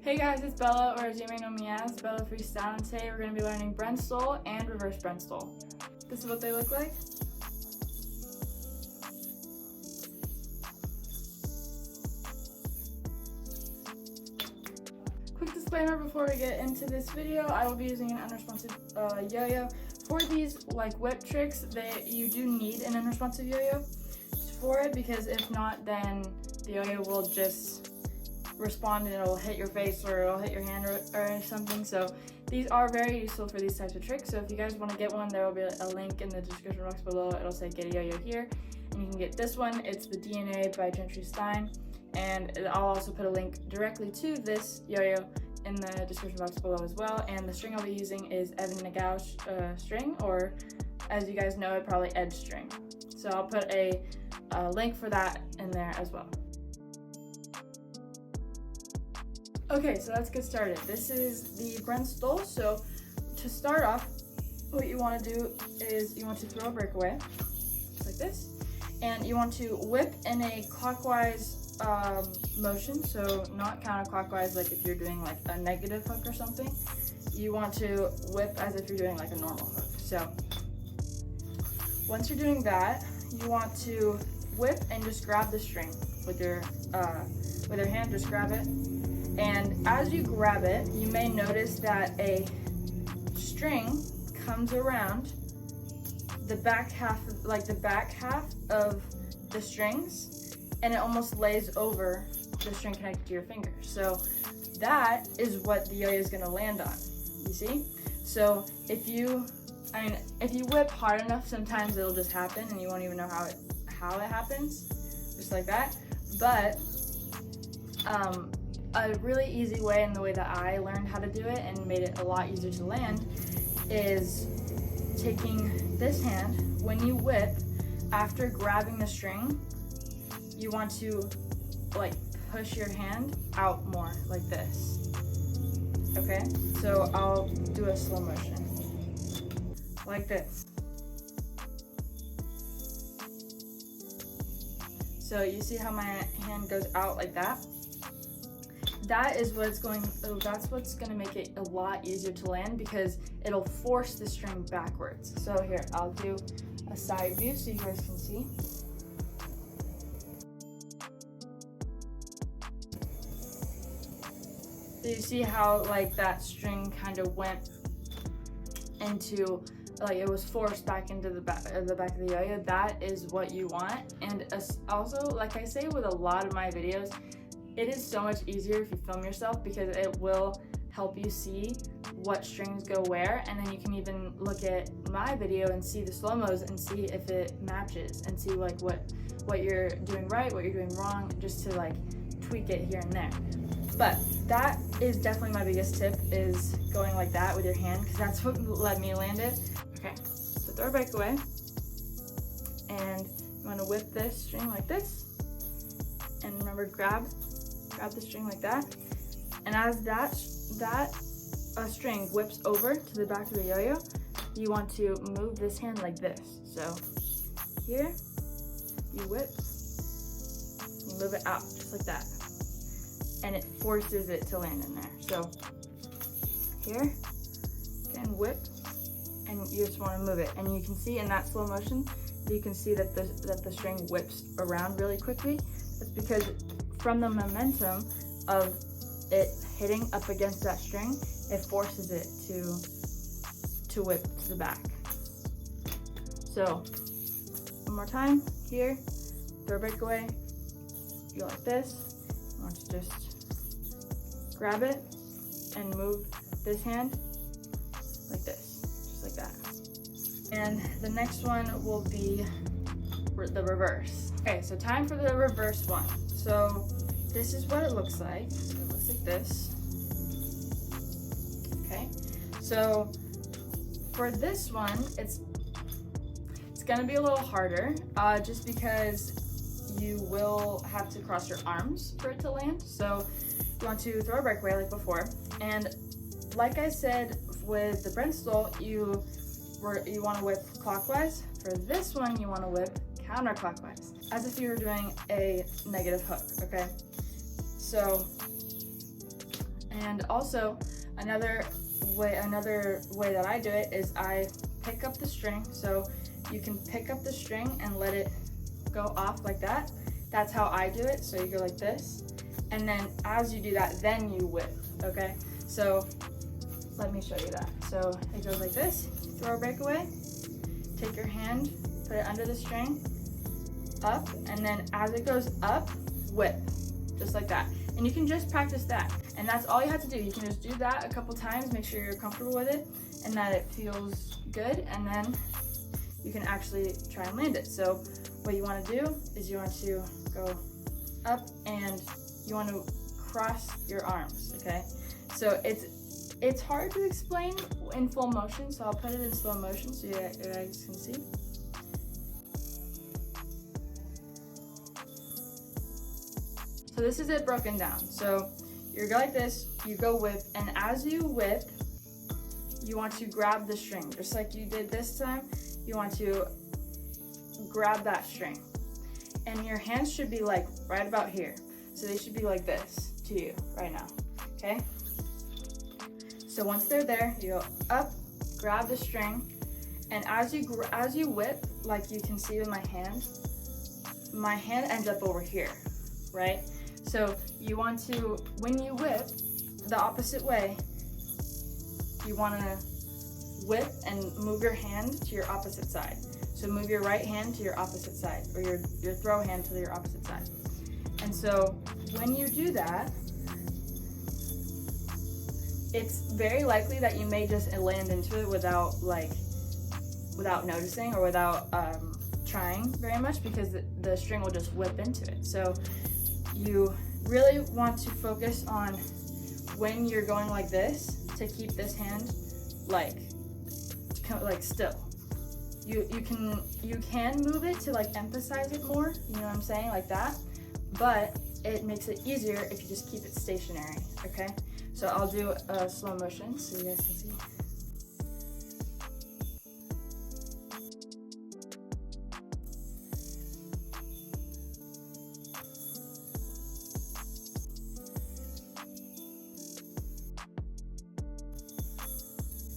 Hey guys, it's Bella, or as you may know me as, Bella Freestyle, and today we're going to be learning Brent stole and reverse Brent stole. This is what they look like. Quick disclaimer before we get into this video, I will be using an unresponsive yo-yo. For these like whip tricks, you do need an unresponsive yo-yo for it, because if not, then the yo-yo will just respond and it'll hit your face or it'll hit your hand or something. So these are very useful for these types of tricks. So if you guys want to get one, there will be a link in the description box below. It'll say get a yo-yo here, and you can get this one. It's the DNA by Gentry Stein, and I'll also put a link directly to this yo-yo in the description box below as well. And the string I'll be using is Evan Nagau's string, or as you guys know it, probably edge string. So I'll put a link for that in there as well. Okay, so let's get started. This is the Brent stole. So to start off, what you want to do is you want to throw a breakaway, like this, and you want to whip in a clockwise motion, so not counterclockwise, like if you're doing like a negative hook or something. You want to whip as if you're doing like a normal hook. So once you're doing that, you want to whip and just grab the string with your hand. Just grab it. And as you grab it, you may notice that a string comes around the back half of the strings, and it almost lays over the string connected to your finger. So that is what the yo-yo is going to land on. You see? So if you whip hard enough, sometimes it'll just happen, and you won't even know how it happens, just like that. But a really easy way, and the way that I learned how to do it and made it a lot easier to land, is taking this hand. When you whip, after grabbing the string, you want to like push your hand out more, like this. Okay, so I'll do a slow motion, like this. So you see how my hand goes out like that? That's what's going to make it a lot easier to land, because it'll force the string backwards. So here, I'll do a side view so you guys can see. So you see how like that string kind of went into, like it was forced back into the back of the yo-yo. That is what you want. And also, like I say with a lot of my videos, it is so much easier if you film yourself, because it will help you see what strings go where, and then you can even look at my video and see the slow-mos and see if it matches, and see like what you're doing right, what you're doing wrong, just to like tweak it here and there. But that is definitely my biggest tip, is going like that with your hand, because that's what let me land it. Okay, so throw a breakaway, and you want to whip this string like this, and remember, grab the string like that. And as that string whips over to the back of the yo-yo, you want to move this hand like this. So here, you whip, you move it out just like that, and it forces it to land in there. So here, again, whip, and you just want to move it. And you can see in that slow motion, you can see that the string whips around really quickly. It's because from the momentum of it hitting up against that string, it forces it to whip to the back. So one more time, here, throw a breakaway, you go like this. You want to just grab it and move this hand like this, just like that. And the next one will be the reverse. Okay, so time for the reverse one. So this is what it looks like. So it looks like this. Okay, so for this one, it's gonna be a little harder, just because you will have to cross your arms for it to land. So you want to throw a breakaway like before, and like I said with the Brent stole, you want to whip clockwise. For this one, you want to whip counterclockwise, as if you were doing a negative hook. Okay, so And also another way that I do it is I pick up the string. So you can pick up the string and let it go off like that. That's how I do it. So you go like this, and then as you do that, then you whip. Okay, so let me show you that. So it goes like this, throw a breakaway, take your hand, put it under the string, up, and then as it goes up, whip, just like that. And you can just practice that, and that's all you have to do. You can just do that a couple times, make sure you're comfortable with it and that it feels good, and then you can actually try and land it. So what you want to do is you want to go up and you want to cross your arms, okay? So it's hard to explain in full motion, so I'll put it in slow motion so you guys can see. So this is it broken down. So you go like this, you go whip, and as you whip, you want to grab the string, just like you did this time. You want to grab that string, and your hands should be like right about here. So they should be like this to you right now, okay? So once they're there, you go up, grab the string, and as you whip, like you can see with my hand ends up over here, right? So you want to, when you whip the opposite way, you want to whip and move your hand to your opposite side. So move your right hand to your opposite side, or your throw hand to your opposite side. And so when you do that, it's very likely that you may just land into it without noticing or without trying very much, because the string will just whip into it. So you really want to focus on when you're going like this to keep this hand like still. You can move it to like emphasize it more, you know what I'm saying, like that, but it makes it easier if you just keep it stationary, okay? So I'll do a slow motion so you guys can see.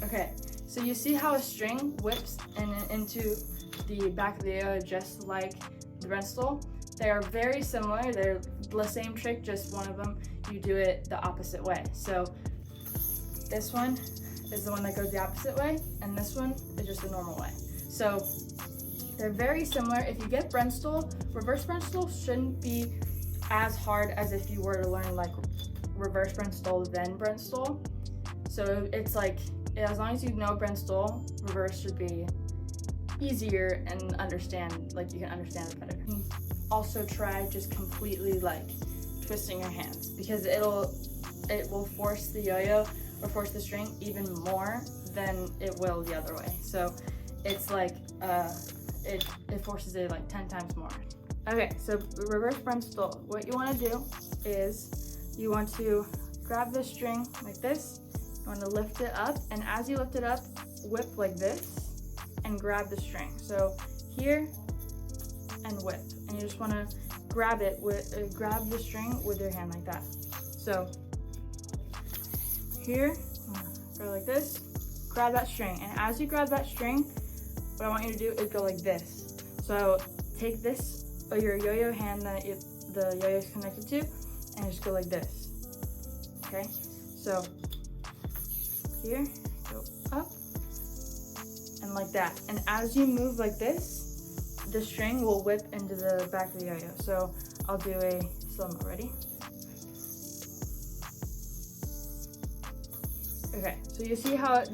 Okay, so you see how a string whips into the back of the yo just like the Brent stool? They are very similar. They're the same trick, just one of them you do it the opposite way. So this one is the one that goes the opposite way, and this one is just the normal way. So they're very similar. If you get Brent stool, reverse Brent stool shouldn't be as hard as if you were to learn like reverse Brent stool then Brent stool. So it's like, as long as you know Brent stool, reverse should be easier and you can understand it better. Also try just completely like twisting your hands, because it will force the yo-yo or force the string even more than it will the other way. So it's like it forces it like 10 times more. Okay, so reverse Brent stool. What you want to do is you want to grab the string like this. You want to lift it up, and as you lift it up, whip like this and grab the string. So here and whip, and you just want to grab the string with your hand like that. So here, go like this, grab that string, and as you grab that string, what I want you to do is go like this. So take this, or your yo-yo hand that the yo-yo is connected to, and just go like this. Okay, so here, go up, and like that. And as you move like this, the string will whip into the back of the yo-yo. So I'll do a slow-mo. Ready? Okay, so you see how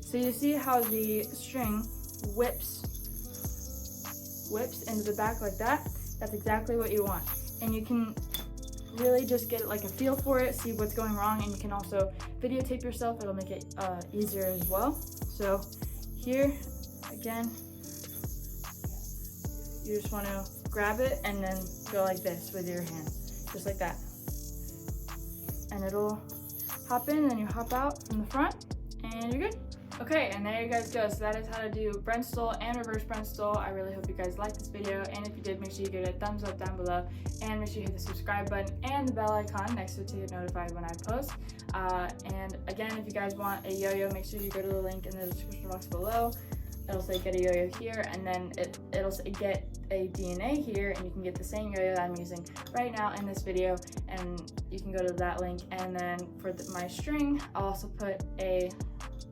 so you see how the string whips into the back like that? That's exactly what you want. And you can really just get like a feel for it, see what's going wrong, and you can also videotape yourself. It'll make it easier as well. So here, again, you just want to grab it and then go like this with your hand, just like that. And it'll hop in, and then you hop out from the front, and you're good. Okay, and there you guys go. So that is how to do Brent stole and reverse Brent stole. I really hope you guys liked this video, and if you did, make sure you give it a thumbs up down below, and make sure you hit the subscribe button and the bell icon next to it to get notified when I post. And again, if you guys want a yo-yo, make sure you go to the link in the description box below. It'll say get a yo-yo here, and then it'll say get a DNA here, and you can get the same yo-yo that I'm using right now in this video, and you can go to that link. And then for my string, I'll also put a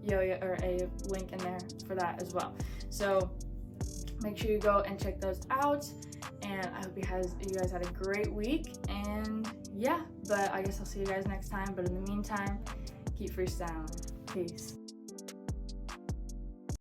yo-yo or a link in there for that as well. So make sure you go and check those out, and I hope you guys had a great week. And yeah, but I guess I'll see you guys next time, but in the meantime, keep freestyling. Peace.